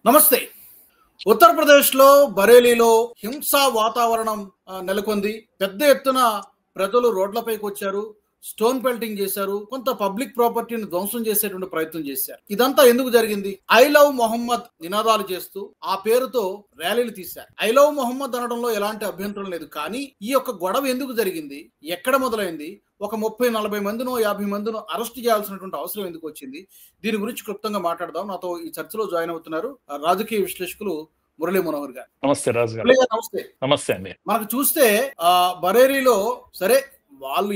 నమస్తే. ఉత్తరప్రదేశ్‌లో బరేలీలో హింసా వాతావరణం నెలకొంది. పెద్ద ఎత్తున ప్రజలు రోడ్లపైకొచ్చారు. స్టోన్ పెల్టింగ్ చేశారు. కొంత పబ్లిక్ ప్రాపర్టీని ధ్వంసం చేసేటువంటి ప్రయత్నం చేశారు. ఇదంతా ఎందుకు జరిగింది? ఐ లవ్ మొహమ్మద్ నినాదాలు చేస్తూ ఆ పేరుతో ర్యాలీలు తీశారు. ఐ లవ్ మొహమ్మద్ అనడంలో ఎలాంటి అభ్యంతరం లేదు. కానీ ఈ యొక్క గొడవ ఎందుకు జరిగింది? ఎక్కడ మొదలైంది? ఒక 30-40 మందినో 50 మందినో అరెస్ట్ చేయాల్సినటువంటి అవసరం ఎందుకు వచ్చింది? దీని గురించి క్లుప్తంగా మాట్లాడదాం. నాతో ఈ చర్చలో జాయిన్ అవుతున్నారు రాజకీయ విశ్లేషకులు మురళీ మనోహర్ గారు. నమస్తే రాజు గారు. నమస్తే. నమస్తే అండి. మనకు చూస్తే బరేలీలో సరే వాళ్ళు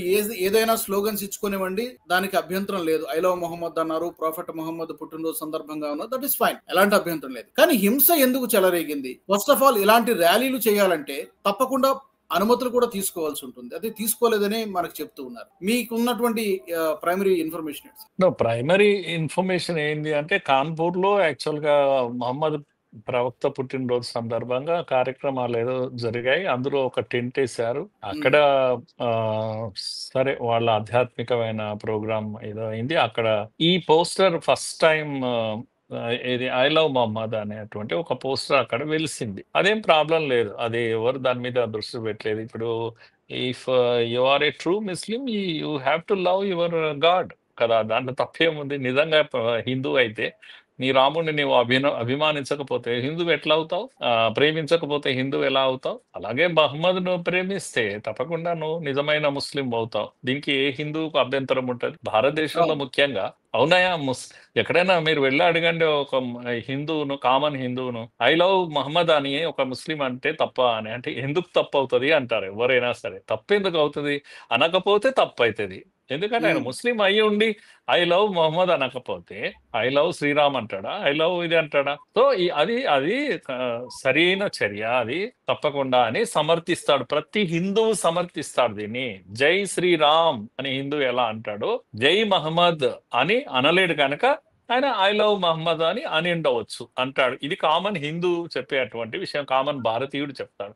ఏదైనా స్లోగన్స్ ఇచ్చుకునివ్వండి, దానికి అభ్యంతరం లేదు. ఐ లవ్ మొహమ్మద్ అన్నారు, ప్రాఫెట్ మొహమ్మద్ పుట్టినరోజు సందర్భంగా ఉన్నారు, దట్ ఈస్ ఫైన్, ఎలాంటి అభ్యంతరం లేదు. కానీ హింస ఎందుకు చెలరేగింది? ఫస్ట్ ఆఫ్ ఆల్ ఇలాంటి ర్యాలీలు చేయాలంటే తప్పకుండా అనుమతులు కూడా తీసుకోవాల్సి ఉంటుంది. అది తీసుకోలేదని మనకు చెప్తూ ఉన్నారు. మీకున్నటువంటి ప్రైమరీ ఇన్ఫర్మేషన్ ప్రైమరీ ఇన్ఫర్మేషన్ ఏంటి అంటే, కాన్పూర్ లో యాక్చువల్ గా మహమ్మద్ ప్రవక్త పుట్టినరోజు సందర్భంగా కార్యక్రమాలు ఏదో జరిగాయి. అందులో ఒక టెంట్ వేశారు. అక్కడ సరే వాళ్ళ ఆధ్యాత్మికమైన ప్రోగ్రామ్ ఏదో అయింది. అక్కడ ఈ పోస్టర్ ఫస్ట్ టైం ఇది ఐ లవ్ మొహమ్మద్ అనేటువంటి ఒక పోస్టర్ అక్కడ వెలిసింది. అదేం ప్రాబ్లం లేదు. అది ఎవరు దాని మీద దృష్టి పెట్టలేదు. ఇప్పుడు if you are a true Muslim, you have to love your god కదా, దాంట్లో తప్పేముంది? నిజంగా హిందూ అయితే నీ రాముడిని నీవు అభిమానించకపోతే హిందువు ఎట్లా అవుతావు? ప్రేమించకపోతే హిందువు ఎలా అవుతావు? అలాగే మహమ్మద్ నువ్వు ప్రేమిస్తే తప్పకుండా నువ్వు నిజమైన ముస్లిం అవుతావు. దీనికి ఏ హిందువుకు అభ్యంతరం ఉంటుంది? భారతదేశంలో ముఖ్యంగా అవునాయా ఎక్కడైనా మీరు వెళ్ళి అడగండి ఒక హిందువును, కామన్ హిందువును, ఐ లవ్ మహమ్మద్ అని ఒక ముస్లిం అంటే తప్ప అని అంటే ఎందుకు తప్పు అవుతుంది అంటారు ఎవరైనా సరే. తప్పు ఎందుకు అవుతుంది? అనకపోతే తప్పు అవుతుంది. ఎందుకంటే ఆయన ముస్లిం అయ్యి ఉండి ఐ లవ్ మొహమ్మద్ అనకపోతే ఐ లవ్ శ్రీరామ్ అంటాడా? ఐ లవ్ ఇది అంటాడా? సో అది సరైన చర్య, అది తప్పకుండా అని సమర్థిస్తాడు. ప్రతి హిందువు సమర్థిస్తాడు దీన్ని. జై శ్రీరామ్ అని హిందువు ఎలా అంటాడో జై మహమ్మద్ అని అనలేడు కనుక ఆయన ఐ లవ్ మహమ్మద్ అని ఉండవచ్చు అంటాడు. ఇది కామన్ హిందూ చెప్పేటువంటి విషయం, కామన్ భారతీయుడు చెప్తాడు.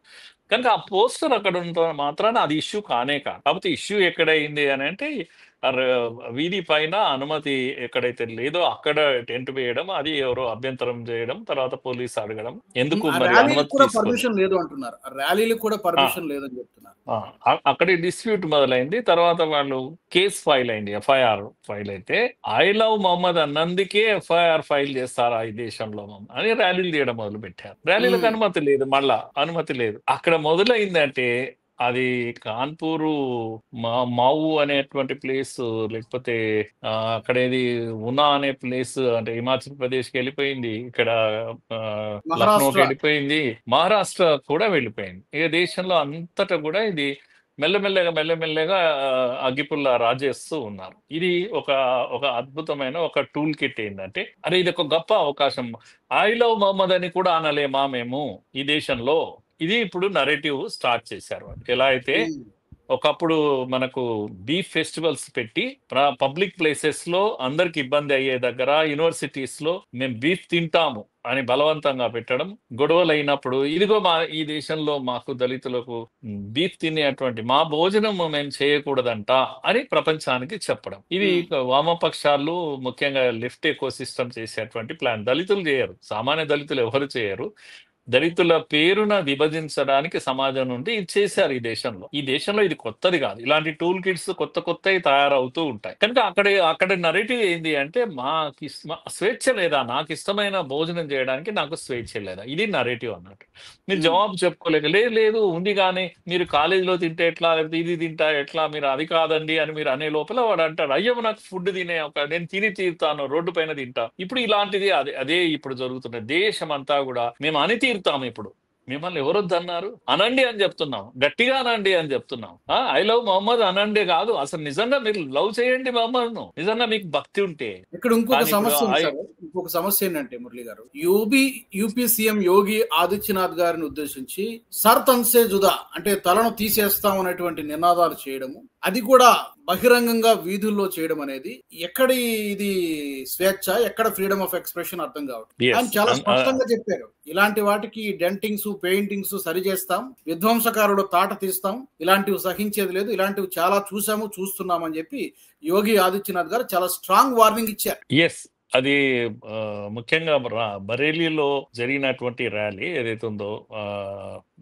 కనుక ఆ పోస్టర్ అక్కడ ఉన్న మాత్రాన అది ఇష్యూ కానే కాదు. కాకపోతే ఇష్యూ ఎక్కడైంది అని అంటే, వీధి పైన అనుమతి ఎక్కడైతే లేదో అక్కడ టెంట్ వేయడం, అది ఎవరో అభ్యంతరం చేయడం, తర్వాత పోలీసు అడగడం ఎందుకు మరి అనుమతి పర్మిషన్ లేదు అంటున్నారు. ర్యాలీలకు కూడా పర్మిషన్ లేదని చెప్తున్నారు. అక్కడ డిస్ప్యూట్ మొదలైంది. తర్వాత వాళ్ళు కేసు ఫైల్ అయింది, ఎఫ్ఐఆర్ ఫైల్ అయితే ఐ లవ్ మొహమ్మద్ అన్నందుకే ఎఫ్ఐఆర్ ఫైల్ చేస్తారా ఈ దేశంలో అని ర్యాలీలు తీయడం మొదలు పెట్టారు. ర్యాలీలకు అనుమతి లేదు, మళ్ళా అనుమతి లేదు. అక్కడ మొదలైందంటే అది కాన్పూరు మావు అనేటువంటి ప్లేస్, లేకపోతే అక్కడ ఏది ఉనా అనే ప్లేస్ అంటే హిమాచల్ ప్రదేశ్ కి వెళ్ళిపోయింది, ఇక్కడ లక్నోకి వెళ్ళిపోయింది, మహారాష్ట్ర కూడా వెళ్ళిపోయింది. ఇక దేశంలో అంతటా కూడా ఇది మెల్లమెల్లగా అగ్గిపుల్ల రాజేస్తూ ఉన్నారు. ఇది ఒక అద్భుతమైన ఒక టూల్ కిట్. ఏంటంటే అరే ఇది ఒక గొప్ప అవకాశం, ఐ లవ్ మహమ్మద్ అని కూడా అనలేమా మేము ఈ దేశంలో? ఇది ఇప్పుడు నరేటివ్ స్టార్ట్ చేశారు. ఎలా అయితే ఒకప్పుడు మనకు బీఫ్ ఫెస్టివల్స్ పెట్టి పబ్లిక్ ప్లేసెస్ లో అందరికి ఇబ్బంది అయ్యే దగ్గర యూనివర్సిటీస్ లో మేము బీఫ్ తింటాము అని బలవంతంగా పెట్టడం, గొడవలు అయినప్పుడు ఇదిగో ఈ దేశంలో మాకు దళితులకు బీఫ్ తినేటువంటి మా భోజనం మేము చేయకూడదంట అని ప్రపంచానికి చెప్పడం. ఇది వామపక్షాలు ముఖ్యంగా లెఫ్ట్ ఎకో సిస్టమ్ చేసేటువంటి ప్లాన్. దళితులు చేయరు, సామాన్య దళితులు ఎవరు చేయరు. దళితుల పేరున విభజించడానికి సమాజం నుండి ఇది చేశారు. ఈ దేశంలో ఇది కొత్తది కాదు. ఇలాంటి టూల్ కిట్స్ కొత్తవి తయారవుతూ ఉంటాయి. కనుక అక్కడ నరేటివ్ ఏంది అంటే, మాకు స్వేచ్ఛ లేదా, నాకు ఇష్టమైన భోజనం చేయడానికి నాకు స్వేచ్ఛ లేదా, ఇది నరేటివ్ అన్నట్టు. మీరు జవాబు చెప్పుకోలేక లేదు ఉంది కానీ మీరు కాలేజీలో తింటే ఎట్లా, లేకపోతే ఇది తింటా ఎట్లా, మీరు అది కాదండి అని మీరు అనే లోపల వాడు అంటాడు అయ్యో నాకు ఫుడ్ తినే నేను తిని తీరుతాను, రోడ్డు పైన తింటా. ఇప్పుడు ఇలాంటిది అదే ఇప్పుడు జరుగుతున్నది. దేశం అంతా కూడా మేము అని తీరుతాము. ఇప్పుడు మిమ్మల్ని ఎవరొద్దన్నారు? అనండి అని చెప్తున్నాం, గట్టిగా అనండి అని చెప్తున్నాం. ఐ లవ్ మొహమ్మద్ అనండి కాదు, అసలు నిజంగా మీరు లవ్ చేయండి మొహమ్మద్ ను, నిజంగా మీకు భక్తి ఉంటే. ఇక్కడ ఇంకొక సమస్య ఏంటంటే మురళి గారు, యూపీ సీఎం యోగి ఆదిత్యనాథ్ గారిని ఉద్దేశించి సర్ తన్సే జుదా అంటే తలను తీసేస్తాం అనేటువంటి నినాదాలు చేయడము, అది కూడా బహిరంగంగా వీధుల్లో చేయడం అనేది ఎక్కడి ఇది స్వేచ్ఛ, ఎక్కడ ఫ్రీడమ్ ఆఫ్ ఎక్స్ప్రెషన్ అర్థం కావట్లేదు. ఆయన చాలా స్పష్టంగా చెప్పారు, ఇలాంటి వాటికి డెంటింగ్స్ పెయింటింగ్స్ సరి చేస్తాం, విధ్వంసకారుడు తాట తీస్తాం, ఇలాంటివి సహించేది లేదు, ఇలాంటివి చాలా చూస్తున్నామని చెప్పి యోగి ఆదిత్యనాథ్ గారు చాలా స్ట్రాంగ్ వార్నింగ్ ఇచ్చారు. ఎస్, అది ముఖ్యంగా బరేలీలో జరిగినటువంటి ర్యాలీ ఏదైతే ఉందో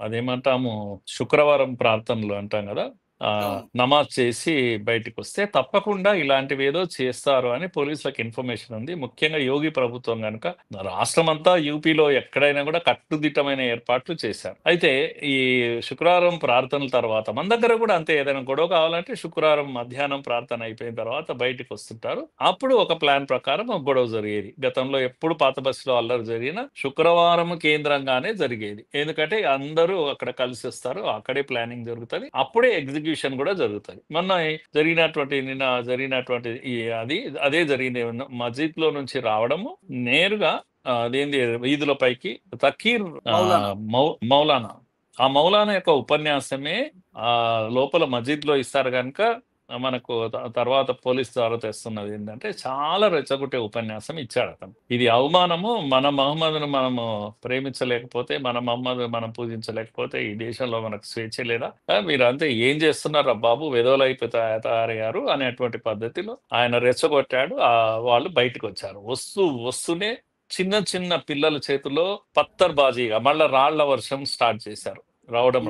అదేమంటాము శుక్రవారం ప్రార్థనలు అంటాం కదా, అవును. నమాజ్ చేసి బయటికి వస్తే తప్పకుండా ఇలాంటివి ఏదో చేస్తారు అని పోలీసులకు ఇన్ఫర్మేషన్ ఉంది. ముఖ్యంగా యోగి ప్రభుత్వం కనుక రాష్ట్రం అంతా యూపీలో ఎక్కడైనా కూడా కట్టుదిట్టమైన ఏర్పాట్లు చేశారు. అయితే ఈ శుక్రవారం ప్రార్థనల తర్వాత మన దగ్గర కూడా అంతే, ఏదైనా గొడవ కావాలంటే శుక్రవారం మధ్యాహ్నం ప్రార్థన అయిపోయిన తర్వాత బయటికి వస్తుంటారు. అప్పుడు ఒక ప్లాన్ ప్రకారం ఒక గొడవ జరిగేది. గతంలో ఎప్పుడు పాత బస్సులో అల్లరి జరిగినా శుక్రవారం కేంద్రంగానే జరిగేది. ఎందుకంటే అందరూ అక్కడ కలిసి వస్తారు, అక్కడే ప్లానింగ్ జరుగుతుంది, అప్పుడే ఎగ్జిక్యూషన్ కూడా జరుగుతుంది. నిన్న జరిగినటువంటి అదే జరిగింది. మస్జిద్ లో నుంచి రావడము నేరుగా అదేంది వీధులపైకి తకీర్ మౌలానా. మౌలానా, ఆ మౌలానా యొక్క ఉపన్యాసమే లోపల మస్జిద్ లో ఇస్తారు కనుక మనకు తర్వాత పోలీస్ ద్వారా తెస్తున్నది ఏంటంటే చాలా రెచ్చగొట్టే ఉపన్యాసం ఇచ్చాడు అతను. ఇది అవమానము, మన మహమ్మద్ను మనము ప్రేమించలేకపోతే, మన మహమ్మద్ మనం పూజించలేకపోతే ఈ దేశంలో మనకు స్వేచ్ఛ లేదా, మీరంతా ఏం చేస్తున్నారా బాబు, వెధవలైపోయి తయారయ్యారు అనేటువంటి పద్ధతిలో ఆయన రెచ్చగొట్టాడు. వాళ్ళు బయటకు వచ్చారు. వస్తూనే చిన్న చిన్న పిల్లల చేతిలో పత్తర్బాజీగా మళ్ళా రాళ్ల వర్షం స్టార్ట్ చేశారు. రావడం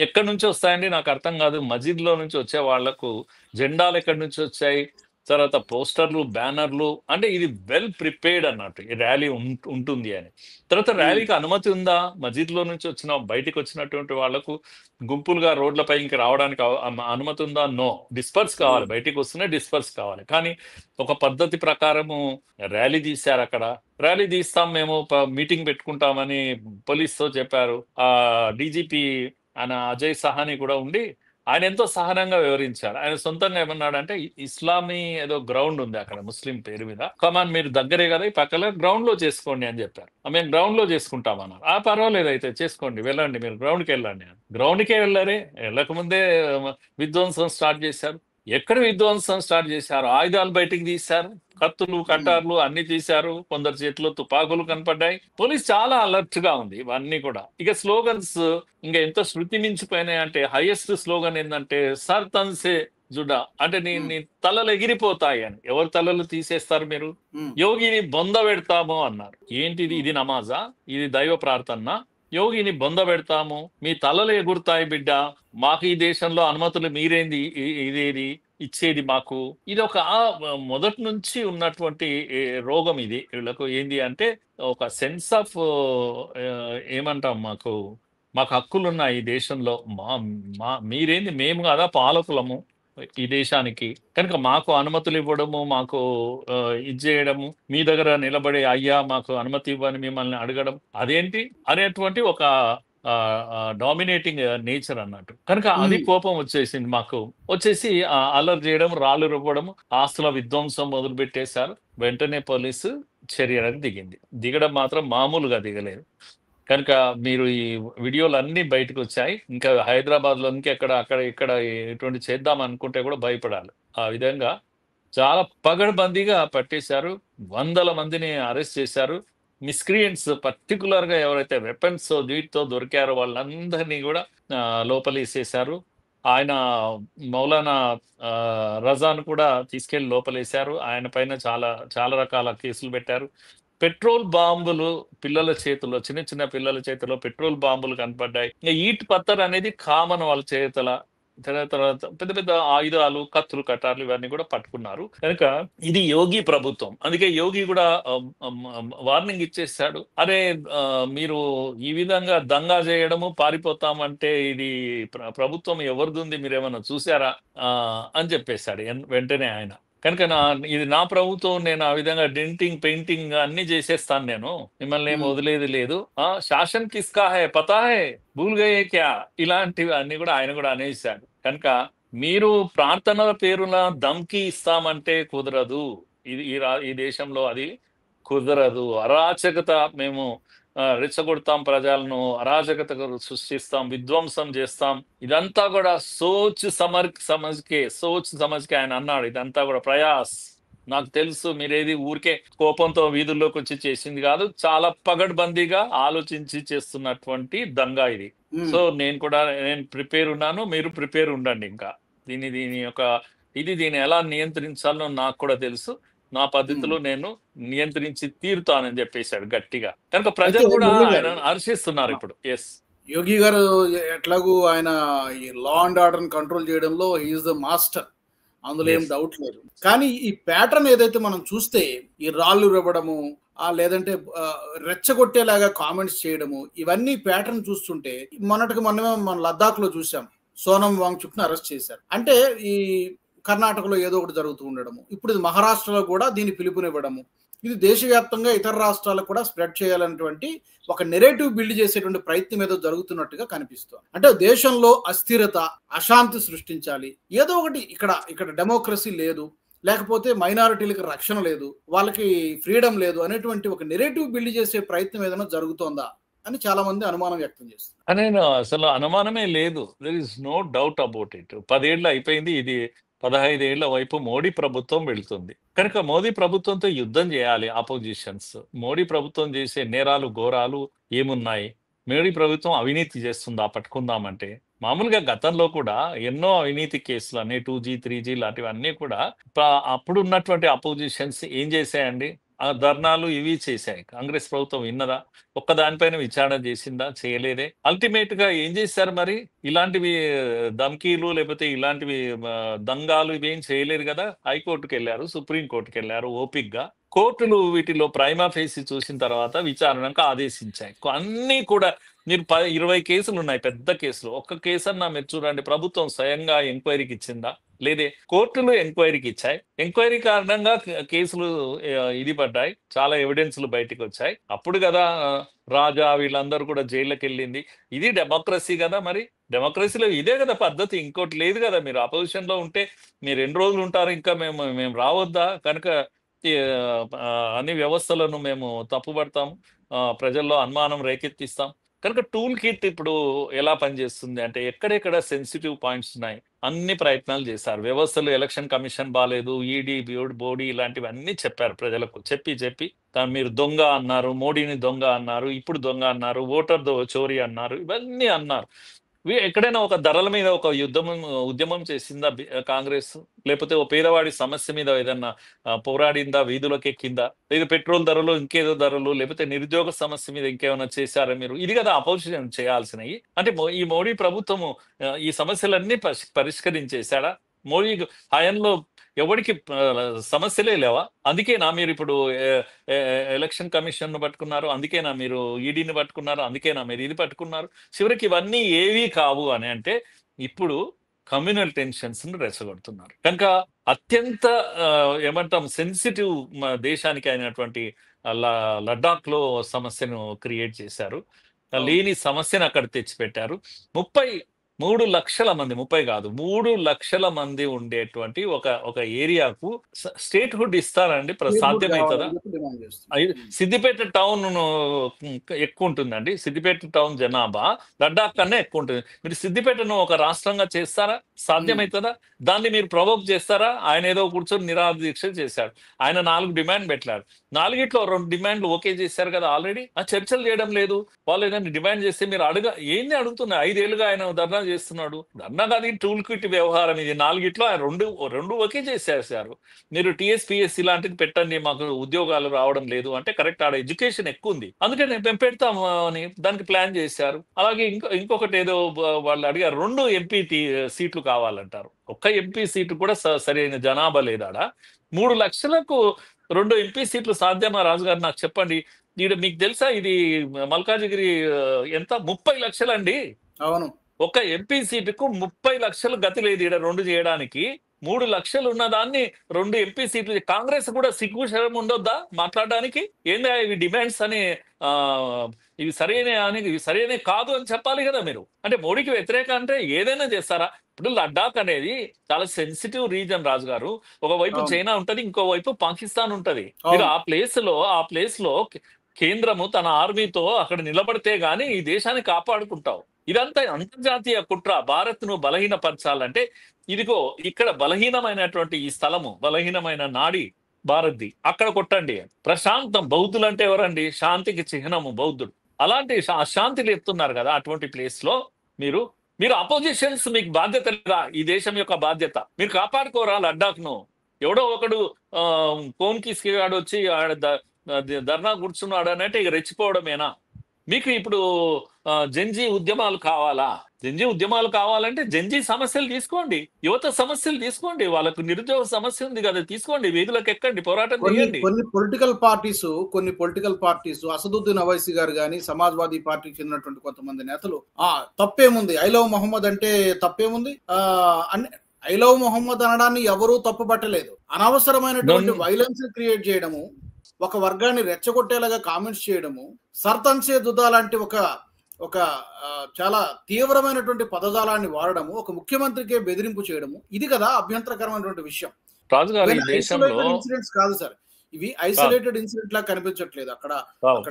ఎక్కడి నుంచి వస్తాయండి నాకు అర్థం కాదు. మస్జిద్లో నుంచి వచ్చే వాళ్లకు జెండాలు ఎక్కడి నుంచి వచ్చాయి, తర్వాత పోస్టర్లు, బ్యానర్లు, అంటే ఇది వెల్ ప్రిపేర్డ్ అన్నట్టు ఈ ర్యాలీ ఉంటుంది అని. తర్వాత ర్యాలీకి అనుమతి ఉందా? మస్జిద్లో నుంచి బయటికి వచ్చినటువంటి వాళ్లకు గుంపులుగా రోడ్లపై ఇంక రావడానికి అనుమతి ఉందా? నో. డిస్పర్స్ కావాలి, బయటికి వస్తూనే డిస్పర్స్ కావాలి. కానీ ఒక పద్ధతి ప్రకారము ర్యాలీ తీశారు. అక్కడ ర్యాలీ తీస్తాం, మేము మీటింగ్ పెట్టుకుంటామని పోలీసుతో చెప్పారు. డీజీపీ ఆయన అజయ్ సహాని కూడా ఉండి ఆయన ఎంతో సహనంగా వివరించాడు. ఆయన సొంతంగా ఏమన్నాడంటే, ఇస్లామీ ఏదో గ్రౌండ్ ఉంది అక్కడ ముస్లిం పేరు మీద, కమాన్ మీరు దగ్గరే కదా ఈ పక్కన గ్రౌండ్ లో చేసుకోండి అని చెప్పారు. మేము గ్రౌండ్ లో చేసుకుంటామన్నారు. పర్వాలేదు అయితే చేసుకోండి, వెళ్ళండి, మీరు గ్రౌండ్కి వెళ్ళండి అని. గ్రౌండ్కే వెళ్ళారే, వెళ్ళకముందే విధ్వంసం స్టార్ట్ చేశారు. ఎక్కడ విధ్వంసం స్టార్ట్ చేశారు? ఆయుధాలు బయటికి తీశారు, కత్తులు, కటార్లు అన్ని తీశారు, కొందరు చేతిలో తుపాకులు కనపడ్డాయి. పోలీస్ చాలా అలర్ట్ గా ఉంది. ఇవన్నీ కూడా ఇక స్లోగన్స్ ఇంకా ఎంత శృతి మించిపోయినాయి అంటే, హైయెస్ట్ స్లోగన్ ఏంటంటే సర్ తన్సే జుడా, అంటే నీ తలలు ఎగిరిపోతాయి అని. ఎవరి తలలు తీసేస్తారు మీరు? యోగిని బొంద పెడతాము అన్నారు. ఏంటిది? ఇది నమాజా? ఇది దైవ ప్రార్థన? యోగిని బొంద పెడతాము, మీ తలలు ఎగురుతాయి బిడ్డ, మాకు ఈ దేశంలో అనుమతులు మీరేంది ఇదేది ఇచ్చేది మాకు? ఇది ఒక మొదటి నుంచి ఉన్నటువంటి రోగం ఇది. వీళ్ళకు ఏంది అంటే ఒక సెన్స్ ఆఫ్ ఏమంటాం, మాకు హక్కులు ఉన్నాయి ఈ దేశంలో, మీరేంది, మేము కదా పాలకులము ఈ దేశానికి, కనుక మాకు అనుమతులు ఇవ్వడము, మాకు ఇది చేయడము, మీ దగ్గర నిలబడి అయ్యా మాకు అనుమతి ఇవ్వని మిమ్మల్ని అడగడం అదేంటి అనేటువంటి ఒక డామినేటింగ్ నేచర్ అన్నట్టు. కనుక అది కోపం వచ్చేసింది మాకు. వచ్చేసి అల్లరి చేయడం, రాళ్ళు రువ్వడం, ఆస్తుల విధ్వంసం మొదలు పెట్టేశారు. వెంటనే పోలీసు చర్యలకు దిగడం మాత్రం మామూలుగా దిగలేదు. కనుక మీరు ఈ వీడియోలు అన్ని బయటకు వచ్చాయి. ఇంకా హైదరాబాద్ లో ఇంకెక్కడ అక్కడ ఇక్కడ ఇటువంటి చేద్దాం అనుకుంటే కూడా భయపడాలి. ఆ విధంగా చాలా పగడ్బందీగా పట్టేశారు. వందల మందిని అరెస్ట్ చేశారు. మిస్క్రియంట్స్ పర్టికులర్ గా ఎవరైతే వెపన్స్ వీటితో దొరికారో వాళ్ళందరినీ కూడా లోపలేసేశారు. ఆయన మౌలానా రజాను కూడా తీసుకెళ్లి లోపలేశారు. ఆయన పైన చాలా రకాల కేసులు పెట్టారు. పెట్రోల్ బాంబులు పిల్లల చేతిలో, చిన్న చిన్న పిల్లల చేతిలో పెట్రోల్ బాంబులు కనపడ్డాయి. ఈట్ పత్తర్ అనేది కామన్ వాళ్ళ చేతుల. తర్వాత పెద్ద పెద్ద ఆయుధాలు, కత్తులు, కటార్లు ఇవన్నీ కూడా పట్టుకున్నారు. కనుక ఇది యోగి ప్రభుత్వం. అందుకే యోగి కూడా వార్నింగ్ ఇచ్చేసాడు. అరే మీరు ఈ విధంగా దంగా చేయడము, పారిపోతామంటే ఇది ప్రభుత్వం ఎవరిది, మీరేమన్నా చూసారా అని చెప్పేశాడు వెంటనే ఆయన. కనుక ఇది నా ప్రభుత్వం, నేను ఆ విధంగా డెంటింగ్, పెయింటింగ్ అన్ని చేసేస్తాను, నేను మిమ్మల్ని ఏం వదిలేది లేదు. శాసన్ కిస్కా హై పతా హై, భూల్ గయే క్యా, ఇలాంటివి అన్ని కూడా ఆయన కూడా అనేసాడు. కనుక మీరు ప్రార్థనల పేరున ధమ్కి ఇస్తామంటే కుదరదు. ఈ దేశంలో అది కుదరదు. అరాచకత మేము రెచ్చగొడతాం, ప్రజలను అరాచకత సృష్టిస్తాం, విధ్వంసం చేస్తాం. ఇదంతా కూడా సోచ్ సమజ్కే ఆయన అన్నాడు. ఇదంతా కూడా ప్రయాస్, నాకు తెలుసు మీరేది ఊరికే కోపంతో వీధుల్లోకి వచ్చి చేసింది కాదు, చాలా పగడ్బందీగా ఆలోచించి చేస్తున్నటువంటి దంగా ఇది. సో నేను ప్రిపేర్ ఉన్నాను, మీరు ప్రిపేర్ ఉండండి. ఇంకా దీన్ని ఎలా నియంత్రించాలో నాకు కూడా తెలుసు. నా పద్ధతిలో నేను నియంత్రించి తీరుతానని చెప్పేశాడు గట్టిగా. కనుక అయితే ప్రజలు కూడా మురళి ఆయన గారు, హర్షిస్తున్నారు ఇప్పుడు. ఎస్, యోగి గారు ఎట్లాగూ ఆయన ఈ లా అండ్ ఆర్డర్ కంట్రోల్ చేయడంలో హీఈస్ ద మాస్టర్, అందులో ఏం ఎస్. డౌట్ లేదు. కానీ ఈ ప్యాటర్న్ ఏదైతే మనం చూస్తే, ఈ రాళ్ళు ఇవ్వడము, లేదంటే రెచ్చగొట్టేలాగా కామెంట్స్ చేయడము, ఇవన్నీ ప్యాటర్న్ చూస్తుంటే మొన్నటికి మనమే మన లద్దాఖ్ లో చూసాం, సోనం వాంగ్చుక్ ను అరెస్ట్ చేశారు. అంటే ఈ కర్ణాటకలో ఏదో ఒకటి జరుగుతూ ఉండడము, ఇప్పుడు ఇది మహారాష్ట్రలో కూడా దీని పిలుపునివ్వడము, ఇది దేశవ్యాప్తంగా ఇతర రాష్ట్రాలకు కూడా స్ప్రెడ్ చేయాలన్నటువంటి ఒక నెరేటివ్ బిల్డ్ చేసేటువంటి ప్రయత్నం ఏదో జరుగుతున్నట్టుగా కనిపిస్తుంది. అంటే దేశంలో అస్థిరత, అశాంతి సృష్టించాలి, ఏదో ఒకటి ఇక్కడ డెమోక్రసీ లేదు, లేకపోతే మైనారిటీలకు రక్షణ లేదు, వాళ్ళకి ఫ్రీడమ్ లేదు అనేటువంటి ఒక నెరేటివ్ బిల్డ్ చేసే ప్రయత్నం ఏదైనా జరుగుతోందా అని చాలా మంది అనుమానం వ్యక్తం చేస్తున్నారు. నేను అసలు అనుమానమే లేదు. There is no doubt about it. 10 ఏళ్ళు అయిపోయింది. ఇది 15 ఏళ్ల వైపు మోడీ ప్రభుత్వం వెళ్తుంది. కనుక మోదీ ప్రభుత్వంతో యుద్ధం చేయాలి అపోజిషన్స్. మోడీ ప్రభుత్వం చేసే నేరాలు, ఘోరాలు ఏమున్నాయి? మోడీ ప్రభుత్వం అవినీతి చేస్తుందా పట్టుకుందామంటే? మామూలుగా గతంలో కూడా ఎన్నో అవినీతి కేసులని 2G, 3G లాంటివన్నీ కూడా అప్పుడు ఉన్నటువంటి అపోజిషన్స్ ఏం చేశాయండి? ఆ ధర్నాలు ఇవి చేశాయి. కాంగ్రెస్ ప్రభుత్వం విన్నదా? ఒక్క దానిపైన విచారణ చేసిందా? చేయలేదే. అల్టిమేట్ గా ఏం చేశారు మరి? ఇలాంటివి ధమ్కీలు లేకపోతే ఇలాంటివి దంగాలు ఇవేం చేయలేరు కదా. హైకోర్టుకు వెళ్ళారు, సుప్రీం కోర్టుకు వెళ్ళారు ఓపిక్గా. కోర్టులు వీటిలో ప్రైమా ఫేసి చూసిన తర్వాత విచారణకు ఆదేశించాయి. అన్నీ కూడా మీరు 20 కేసులు ఉన్నాయి, పెద్ద కేసులు. ఒక్క కేసు అన్నా మీరు చూడండి, ప్రభుత్వం స్వయంగా ఎంక్వైరీకి ఇచ్చిందా? లేదే. కోర్టులు ఎంక్వైరీకి ఇచ్చాయి. ఎంక్వైరీ కారణంగా కేసులు ఇది పడ్డాయి, చాలా ఎవిడెన్స్లు బయటకు వచ్చాయి. అప్పుడు కదా రాజా వీళ్ళందరూ కూడా జైల్లోకి వెళ్ళింది. ఇది డెమోక్రసీ కదా. మరి డెమోక్రసీలో ఇదే కదా పద్ధతి, ఇంకోటి లేదు కదా. మీరు అపోజిషన్ లో ఉంటే మీరు ఎన్ని రోజులు ఉంటారు, ఇంకా మేము రావద్దా? కనుక అన్ని వ్యవస్థలను మేము తప్పుపడతాము, ప్రజల్లో అనుమానం రేకెత్తిస్తాం. కనుక టూల్ కిట్ ఇప్పుడు ఎలా పనిచేస్తుంది అంటే, ఎక్కడెక్కడ సెన్సిటివ్ పాయింట్స్ ఉన్నాయి అన్ని ప్రయత్నాలు చేశారు. వ్యవస్థలు, ఎలక్షన్ కమిషన్ బాగాలేదు, ఈడీ, బోడీ ఇలాంటివన్నీ చెప్పారు ప్రజలకు. చెప్పి మీరు దొంగ అన్నారు, మోడీని దొంగ అన్నారు, ఇప్పుడు దొంగ అన్నారు, ఓటర్ చోరీ అన్నారు, ఇవన్నీ అన్నారు. ఎక్కడైనా ఒక ధరల మీద ఒక ఉద్యమం చేసిందా కాంగ్రెస్? లేకపోతే ఓ పేదవాడి సమస్య మీద ఏదన్నా పోరాడిందా, వీధులకు ఎక్కిందా? లేదా పెట్రోల్ ధరలు, ఇంకేదో ధరలు, లేకపోతే నిరుద్యోగ సమస్య మీద ఇంకేమైనా చేశారా మీరు? ఇది కదా అపోజిషన్ చేయాల్సినవి. అంటే ఈ మోడీ ప్రభుత్వము ఈ సమస్యలన్నీ పరిష్కరించేశాడా? మోడీ హయాంలో ఎవరికి సమస్యలే లేవా? అందుకేనా మీరు ఇప్పుడు ఎలక్షన్ కమిషన్ ను పట్టుకున్నారు? అందుకేనా మీరు ఈడీని పట్టుకున్నారు? అందుకేనా మీరు ఇది పట్టుకున్నారు? చివరికి ఇవన్నీ ఏవీ కావు అని అంటే, ఇప్పుడు కమ్యూనల్ టెన్షన్స్ ను రెచ్చగొడుతున్నారు. కనుక అత్యంత ఏమంటాం సెన్సిటివ్ దేశానికి అయినటువంటి లడాక్ లో సమస్యను క్రియేట్ చేశారు. లేని సమస్యను అక్కడ తెచ్చిపెట్టారు. 3 లక్షల మంది, 30 కాదు 3 లక్షల మంది ఉండేటువంటి ఒక ఏరియాకు స్టేట్ హుడ్ ఇస్తారండి. సాధ్యమవుతుందా? సిద్దిపేట టౌన్ ఎక్కువ ఉంటుందండి. సిద్దిపేట టౌన్ జనాభా లడ్డాఖ్ కన్నా ఎక్కువ ఉంటుంది. మీరు సిద్దిపేటను ఒక రాష్ట్రంగా చేస్తారా? సాధ్యమవుతుందా? దాన్ని మీరు ప్రవోక్ చేస్తారా? ఆయన ఏదో కూర్చొని నిరాహార దీక్ష చేశాడు. ఆయన 4 డిమాండ్ పెట్టాడు. 4గిట్లో 2 డిమాండ్లు ఓకే చేశారు కదా ఆల్రెడీ. ఆ చర్చలు చేయడం లేదు. వాళ్ళు ఏదైనా డిమాండ్ చేస్తే మీరు ఏంది అడుగుతున్నారు? 5 ఏళ్ళుగా ఆయన ధర్నా చేస్తున్నాడు. ధర్నా కాదు, టూల్ కిట్ వ్యవహారం ఇది. 4గిట్లో ఆయన రెండు ఓకే చేసేసారు. మీరు టీఎస్పీఎస్సీ లాంటిది పెట్టండి, మాకు ఉద్యోగాలు రావడం లేదు అంటే, కరెక్ట్, ఆడ ఎడ్యుకేషన్ ఎక్కువ ఉంది, అందుకే మేము పెడతాము అని దానికి ప్లాన్ చేశారు. అలాగే ఇంకొకటి ఏదో వాళ్ళు అడిగారు, 2 ఎంపీ సీట్లు కావాలంటారు. ఒక్క ఎంపీ సీటు కూడా సరైన జనాభా లేదాడా? 3 లక్షలకు 2 ఎంపీ సీట్లు సాధ్యమా? రాజుగారు నాకు చెప్పండి. మీకు తెలుసా ఇది మల్కాజిగిరి ఎంత? 30 లక్షలండి. అవును. ఒక ఎంపీ సీటుకు 30 లక్షలు గతి లేదు ఈడ 2 చేయడానికి. 3 లక్షలు ఉన్న దాన్ని 2 ఎంపీ సీట్లు. కాంగ్రెస్ కూడా సిగ్గు శరం ఉండొద్దా మాట్లాడడానికి? ఏందా ఇవి డిమాండ్స్ అని, ఇవి సరైన కాదు అని చెప్పాలి కదా మీరు. అంటే మోడీకి వ్యతిరేక అంటే ఏదైనా చేస్తారా? ఇప్పుడు లడ్డాఖ్ అనేది చాలా సెన్సిటివ్ రీజన్ రాజు గారు. ఒకవైపు చైనా ఉంటది, ఇంకోవైపు పాకిస్తాన్ ఉంటది. మీరు ఆ ప్లేస్ లో కేంద్రము తన ఆర్మీతో అక్కడ నిలబడితే గానీ ఈ దేశాన్ని కాపాడుకుంటావు. ఇదంతా అంతర్జాతీయ కుట్ర. భారత్ ను బలహీనపరచాలంటే, ఇదిగో ఇక్కడ బలహీనమైనటువంటి ఈ స్థలము, బలహీనమైన నాడి భారత్ది, అక్కడ కొట్టండి. ప్రశాంతం. బౌద్ధులు అంటే ఎవరండి? శాంతికి చిహ్నము బౌద్ధుడు. అలాంటి అశాంతిలు ఎత్తున్నారు కదా అటువంటి ప్లేస్ లో మీరు అపోజిషన్స్, మీకు బాధ్యత లేదా? ఈ దేశం యొక్క బాధ్యత మీరు కాపాడుకోరా లడ్డాఖ్ ను? ఎవడో ఒకడు కోన్ కిస్కి గాడు వచ్చి ధర్నా కూర్చున్నాడు అంటే ఇక రెచ్చిపోవడమేనా? మీకు ఇప్పుడు జంజీ ఉద్యమాలు కావాలా? జంజీ ఉద్యమాలు కావాలంటే జంజీ సమస్యలు తీసుకోండి, యువత సమస్యలు తీసుకోండి, వాళ్ళకు నిరుద్యోగ సమస్య ఉంది కదా, తీసుకోండి, వీధులకు ఎక్కండి, పోరాటం చేయండి. కొన్ని పొలిటికల్ పార్టీస్ అసదుద్దీన్ అవైసీ గారు కానీ, సమాజ్వాదీ పార్టీకి చెందినటువంటి కొంతమంది నేతలు తప్పేముంది, ఐ లవ్ మొహమ్మద్ అంటే తప్పేముంది, ఐ లవ్ మొహమ్మద్ అనడాన్ని ఎవరూ తప్పుపట్టలేదు. అనవసరమైనటువంటి వైలెన్స్ క్రియేట్ చేయడము, ఒక వర్గాన్ని రెచ్చగొట్టేలాగా కామెంట్స్ చేయడము, సర్తన్సే దుదా లాంటి ఒక చాలా తీవ్రమైనటువంటి పదజాలాన్ని వాడడము, ఒక ముఖ్యమంత్రికే బెదిరింపు చేయడము, ఇది కదా అభ్యంతరకరమైనటువంటి విషయం. ఇన్సిడెంట్స్ కాదు సార్, ఇవి ఐసోలేటెడ్ ఇన్సిడెంట్ లా కనిపించట్లేదు. అక్కడ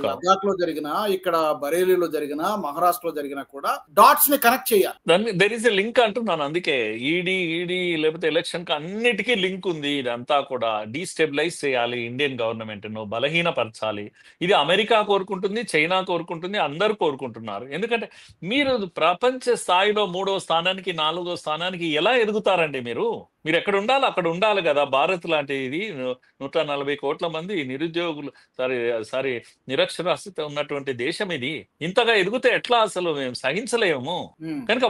లద్దాఖ్ లో జరిగినా, ఇక్కడ బరేలీలో జరిగినా, మహారాష్ట్రలో జరిగినా కూడా డాట్స్ ని కనెక్ట్ చేయాలి. దెర్ ఇస్ ఎ లింక్ అంటున్నాను. అందుకే ఈడీ లేకపోతే ఎలక్షన్ కి అన్నిటికీ లింక్ ఉంది. ఇదంతా కూడా డీస్టెబిలైజ్ చేయాలి, ఇండియన్ గవర్నమెంట్ ను బలహీనపరచాలి. ఇది అమెరికా కోరుకుంటుంది, చైనా కోరుకుంటుంది, అందరు కోరుకుంటున్నారు. ఎందుకంటే మీరు ప్రపంచ స్థాయిలో 3వ స్థానానికి 4వ స్థానానికి ఎలా ఎదుగుతారండి? మీరు ఎక్కడ ఉండాలి అక్కడ ఉండాలి కదా. భారత్ లాంటి ఇది 140 కోట్ల మంది నిరుద్యోగులు సారీ నిరక్షరాస్యత ఉన్నటువంటి దేశం ఇది. ఇంతగా ఎదిగితే ఎట్లా? అసలు మేము సహించలేము. కనుక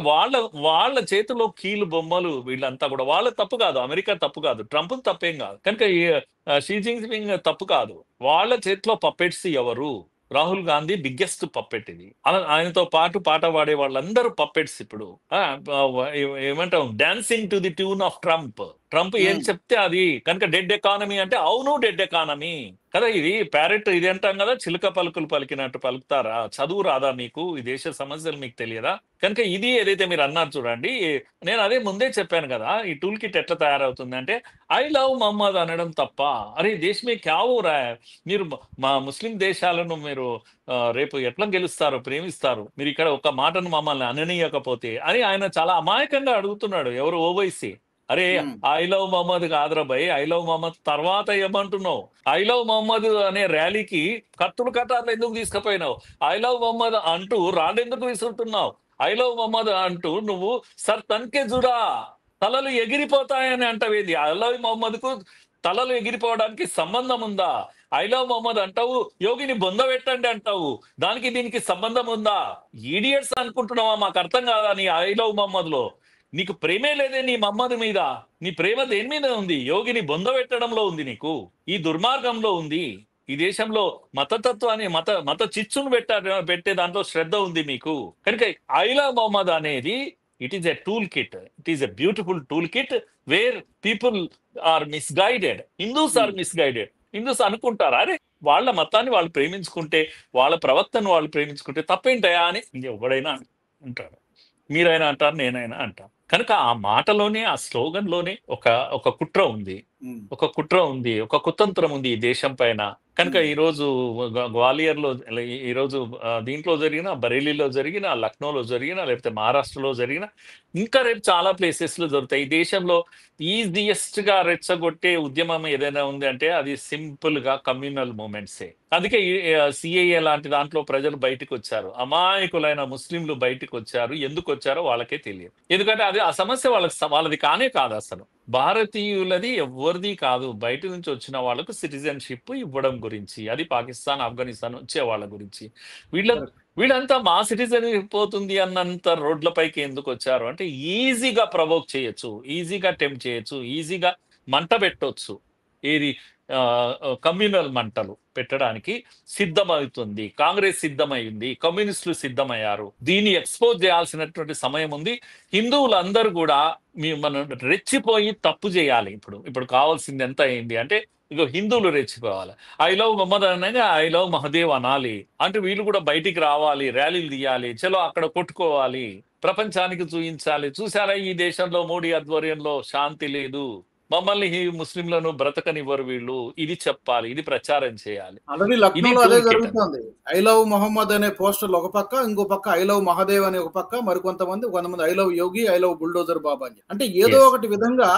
వాళ్ళ చేతిలో కీలు బొమ్మలు వీళ్ళంతా కూడా. వాళ్ళ తప్పు కాదు, అమెరికా తప్పు కాదు, ట్రంప్ తప్పేం కాదు, కనుక షీ జిన్పింగ్ తప్పు కాదు. వాళ్ళ చేతిలో పప్పెట్స్ ఎవరు? రాహుల్ గాంధీ బిగ్గెస్ట్ పప్పెట్ ఇది. ఆయనతో పాటు పాట పాడే వాళ్ళందరూ పప్పెట్స్. ఇప్పుడు ఏమంటాం, dancing to the tune of Trump ఏం చెప్తే అది. కనుక డెడ్ ఎకానమీ అంటే అవును డెడ్ ఎకానమీ కదా. ఇది ప్యారెట్ ఇది అంటాం కదా, చిలుక పలుకులు పలికినట్టు పలుకుతారా? చదువు రాదా మీకు? ఈ దేశ సమస్యలు మీకు తెలియదా? కనుక ఇది ఏదైతే మీరు అన్నారు చూడండి, నేను అదే ముందే చెప్పాను కదా, ఈ టూల్ కిట్ ఎట్లా తయారవుతుంది అంటే ఐ లవ్ మహమ్మద్ అనడం తప్ప. అరే దేశమే క్యావు రా, మీరు మా ముస్లిం దేశాలను మీరు రేపు ఎట్లా గెలుస్తారు, ప్రేమిస్తారు, మీరు ఇక్కడ ఒక మాటను మమ్మల్ని అననీయకపోతే అని ఆయన చాలా అమాయకంగా అడుగుతున్నాడు. ఎవరు? ఓవైసీ. అరే ఐ లవ్ మహమ్మద్ కాదురా భయ్, ఐ లవ్ మహమ్మద్ తర్వాత ఏమంటున్నావు? ఐ లవ్ మహమ్మద్ అనే ర్యాలీకి కత్తులు కటార్లు ఎందుకు తీసుకుపోయినావు? ఐ లవ్ మహమ్మద్ అంటూ రాళ్ళెందుకు విసురుతున్నావు? ఐ లవ్ మహమ్మద్ అంటూ నువ్వు సర్ తన్కే జురా తలలు ఎగిరిపోతాయని అంటవేది? ఐ లవ్ మహమ్మద్ కు తలలు ఎగిరిపోవడానికి సంబంధం ఉందా? ఐ లవ్ మహమ్మద్ అంటావు, యోగిని బొంద పెట్టండి అంటావు, దానికి దీనికి సంబంధం ఉందా? ఈడియట్స్ అనుకుంటున్నావా? మాకు అర్థం కాదా నీ ఐ లవ్ మహమ్మద్ లో? నీకు ప్రేమే లేదే నీ మహమ్మద్ మీద. నీ ప్రేమ దేని మీద ఉంది? యోగిని బొంద పెట్టడంలో ఉంది, నీకు ఈ దుర్మార్గంలో ఉంది. ఈ దేశంలో మతతత్వాన్ని మత చిచ్చును పెట్టే దాంట్లో శ్రద్ధ ఉంది మీకు. కనుక ఐ లవ్ మహమ్మద్ అనేది it is a tool kit. It is a beautiful tool kit where people are misguided. Hindus are misguided. Hindus అనుకుంటారా అరే వాళ్ళ మతాన్ని వాళ్ళు ప్రేమించుకుంటే, వాళ్ళ ప్రవక్తను వాళ్ళు ప్రేమించుకుంటే తప్పేంటయా అని ఎవడైనా అంటారు. మీరైనా అంటారు, నేనైనా అంటాను. కనుక ఆ మాటలోనే, ఆ స్లోగన్ లోనే ఒక కుట్ర ఉంది, ఒక కుతంత్రం ఉంది ఈ దేశం పైన. కనుక ఈరోజు గ్వాలియర్ లో, ఈరోజు దీంట్లో జరిగిన, బరేలీలో జరిగిన, లక్నోలో జరిగిన, లేకపోతే మహారాష్ట్రలో జరిగిన, ఇంకా రేపు చాలా ప్లేసెస్ లో జరుగుతాయి. ఈ దేశంలో ఈజియెస్ట్ గా రెచ్చగొట్టే ఉద్యమం ఏదైనా ఉంది అంటే అది సింపుల్ గా కమ్యూనల్ మూమెంట్సే. అందుకే సిఏఏ లాంటి దాంట్లో ప్రజలు బయటకు వచ్చారు, అమాయకులైన ముస్లింలు బయటకు వచ్చారు. ఎందుకు వచ్చారో వాళ్ళకే తెలియదు. ఎందుకంటే అది ఆ సమస్య వాళ్ళది కానే కాదు అసలు. భారతీయులది ఎవరిది కాదు, బయట నుంచి వచ్చిన వాళ్ళకు సిటిజన్షిప్ ఇవ్వడం గురించి, అది పాకిస్తాన్, ఆఫ్ఘనిస్తాన్ వచ్చే వాళ్ళ గురించి. వీళ్ళంతా మా సిటిజన్ పోతుంది అన్నంత రోడ్లపైకి ఎందుకు వచ్చారు అంటే ఈజీగా ప్రవోక్ చేయొచ్చు, ఈజీగా టెంప్ట్ చేయొచ్చు, ఈజీగా మంట పెట్టొచ్చు. ఏది కమ్యూనల్ మంటలు పెట్టడానికి సిద్ధమవుతుంది. కాంగ్రెస్ సిద్ధమైంది, కమ్యూనిస్టులు సిద్ధమయ్యారు. దీన్ని ఎక్స్పోజ్ చేయాల్సినటువంటి సమయం ఉంది. హిందువులందరూ కూడా మనం రెచ్చిపోయి తప్పు చేయాలి. ఇప్పుడు కావాల్సింది ఎంత అయింది అంటే ఇక హిందువులు రెచ్చిపోవాలి. ఐ లవ్ మహమ్మద్ అనగా ఐ లవ్ మహదేవ్ అనాలి అంటే వీళ్ళు కూడా బయటికి రావాలి, ర్యాలీలు తీయాలి, చలో అక్కడ కొట్టుకోవాలి, ప్రపంచానికి చూపించాలి, చూసారా ఈ దేశంలో మోడీ ఆధ్వర్యంలో శాంతి లేదు, మమ్మల్ని ముస్లింలను బ్రతకనివ్వరు వీళ్ళు, ఇది చెప్పాలి, ఇది ప్రచారం చేయాలి. ఆల్రెడీ లక్నోలో అదే జరుగుతుంది. ఐ లవ్ మొహమ్మద్ అనే పోస్టర్లు ఒక పక్క, ఇంకో పక్క ఐ లవ్ మహాదేవ్ అనే ఒక పక్క, కొంతమంది I love Yogi, I love bulldozer Baba అని. అంటే ఏదో ఒకటి విధంగా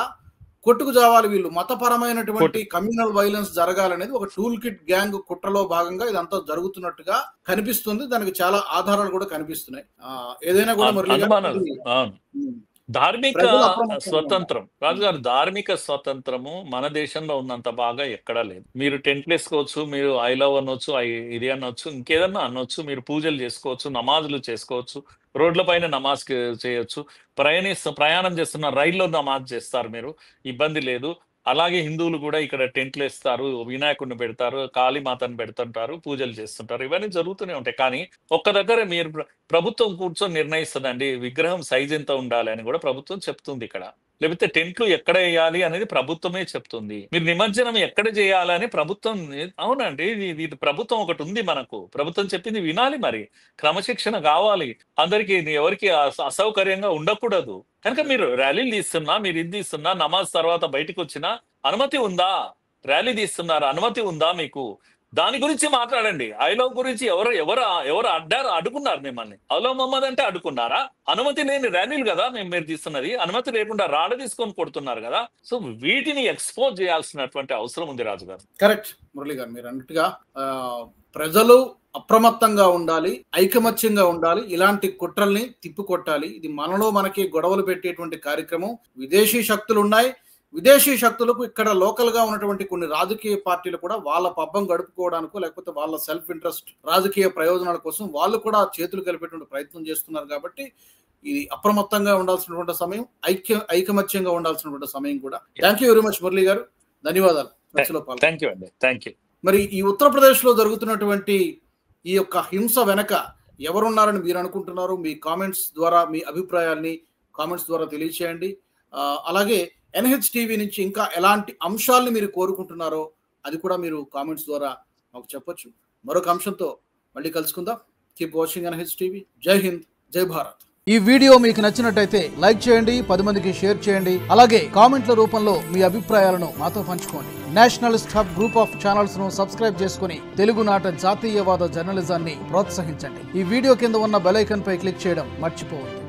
కొట్టుకు చావాలి వీళ్ళు. మతపరమైనటువంటి కమ్యూనల్ వైలెన్స్ జరగాలనేది ఒక టూల్ కిట్ గ్యాంగ్ కుట్రలో భాగంగా ఇదంతా జరుగుతున్నట్టుగా కనిపిస్తుంది. దానికి చాలా ఆధారాలు కూడా కనిపిస్తున్నాయి. ఏదైనా కూడా ధార్మిక ప్రజలు అప్రమత్తంగా ఉండాలి. స్వతంత్రం రాజుగారు, ధార్మిక స్వతంత్రము మన దేశంలో ఉన్నంత బాగా ఎక్కడా లేదు. మీరు టెంట్లు వేసుకోవచ్చు, మీరు ఐ లవ్ అనొచ్చు, ఇది అనొచ్చు, ఇంకేదన్నా అనొచ్చు, మీరు పూజలు చేసుకోవచ్చు, నమాజులు చేసుకోవచ్చు, రోడ్ల పైన నమాజ్ చేయొచ్చు, ప్రయాణం చేస్తున్న రైల్లో నమాజ్ చేస్తారు, మీరు ఇబ్బంది లేదు. అలాగే హిందువులు కూడా ఇక్కడ టెంట్లు వేస్తారు, వినాయకుడిని పెడతారు, కాళీమాతను పెడుతుంటారు, పూజలు చేస్తుంటారు, ఇవన్నీ జరుగుతూనే ఉంటాయి. కానీ ఒక్క దగ్గర మీరు ప్రభుత్వం కూర్చొని నిర్ణయిస్తుందండి విగ్రహం సైజ్ ఎంత ఉండాలి అని కూడా ప్రభుత్వం చెప్తుంది ఇక్కడ. లేకపోతే టెంట్లు ఎక్కడ వేయాలి అనేది ప్రభుత్వమే చెప్తుంది. మీరు నిమజ్జనం ఎక్కడ చేయాలని ప్రభుత్వం, అవునండి, ఇది ప్రభుత్వం ఒకటి ఉంది మనకు. ప్రభుత్వం చెప్పింది వినాలి, మరి క్రమశిక్షణ కావాలి, అందరికి ఎవరికి అసౌకర్యంగా ఉండకూడదు. కనుక మీరు ర్యాలీలు తీస్తున్నా, మీరు ఇది తీస్తున్నా, నమాజ్ తర్వాత బయటకు వచ్చినా అనుమతి ఉందా? ర్యాలీ తీస్తున్నారు, అనుమతి ఉందా మీకు? దాని గురించి మాట్లాడండి. ఐ లవ్ గురించి ఎవరు అడ్డుకున్నారు మిమ్మల్ని? ఐ లవ్ మహమ్మద్ అంటే అడ్డుకున్నారా? అనుమతి లేని ర్యాలీలు కదా మీరు తీస్తున్నది. అనుమతి లేకుండా రాడ తీసుకొని కొడుతున్నారు కదా. సో వీటిని ఎక్స్పోజ్ చేయాల్సినటువంటి అవసరం ఉంది రాజుగారు. కరెక్ట్ మురళి గారు, మీరు అన్నట్టుగా ప్రజలు అప్రమత్తంగా ఉండాలి, ఐకమత్యంగా ఉండాలి, ఇలాంటి కుట్రల్ని తిప్పికొట్టాలి. ఇది మనకి గొడవలు పెట్టేటువంటి కార్యక్రమం. విదేశీ శక్తులు ఉన్నాయి, విదేశీ శక్తులకు ఇక్కడ లోకల్ గా ఉన్నటువంటి కొన్ని రాజకీయ పార్టీలు కూడా వాళ్ళ పబ్బం గడుపుకోవడానికో లేకపోతే వాళ్ళ సెల్ఫ్ ఇంట్రెస్ట్ రాజకీయ ప్రయోజనాల కోసం వాళ్ళు కూడా చేతులు కలిపేటువంటి ప్రయత్నం చేస్తున్నారు. కాబట్టి ఇది అప్రమత్తంగా ఉండాల్సినటువంటి సమయం, ఐకమత్యంగా ఉండాల్సినటువంటి సమయం కూడా. Thank you very much Murali గారు, ధన్యవాదాలు. మరి ఈ ఉత్తరప్రదేశ్ లో జరుగుతున్నటువంటి ఈ యొక్క హింస వెనక ఎవరున్నారని మీరు అనుకుంటున్నారు? మీ కామెంట్స్ ద్వారా మీ అభిప్రాయాల్ని కామెంట్స్ ద్వారా తెలియచేయండి. అలాగే ఎన్హెచ్ టీవీ నుంచి ఇంకా ఎలాంటి అంశాలను మీరు కోరుకుంటున్నారో అది కూడా మీరు కామెంట్స్ ద్వారా మాకు చెప్పొచ్చు. మరొక అంశంతో మళ్ళీ కలుసుకుందాం. Keep watching NH TV. జై హింద్, జై భారత్. ఈ వీడియో మీకు నచ్చినట్టయితే లైక్ చేయండి, 10 మందికి షేర్ చేయండి. అలాగే కామెంట్ల రూపంలో మీ అభిప్రాయాలను మాతో పంచుకోండి. Nationalist hub group of channels ను సబ్స్క్రైబ్ చేసుకుని తెలుగునాట జాతీయవాద జర్నలిజాన్ని ప్రోత్సహించండి. ఈ వీడియో కింద ఉన్న బెల్ ఐకాన్ పై క్లిక్ చేయడం మర్చిపోవద్దు.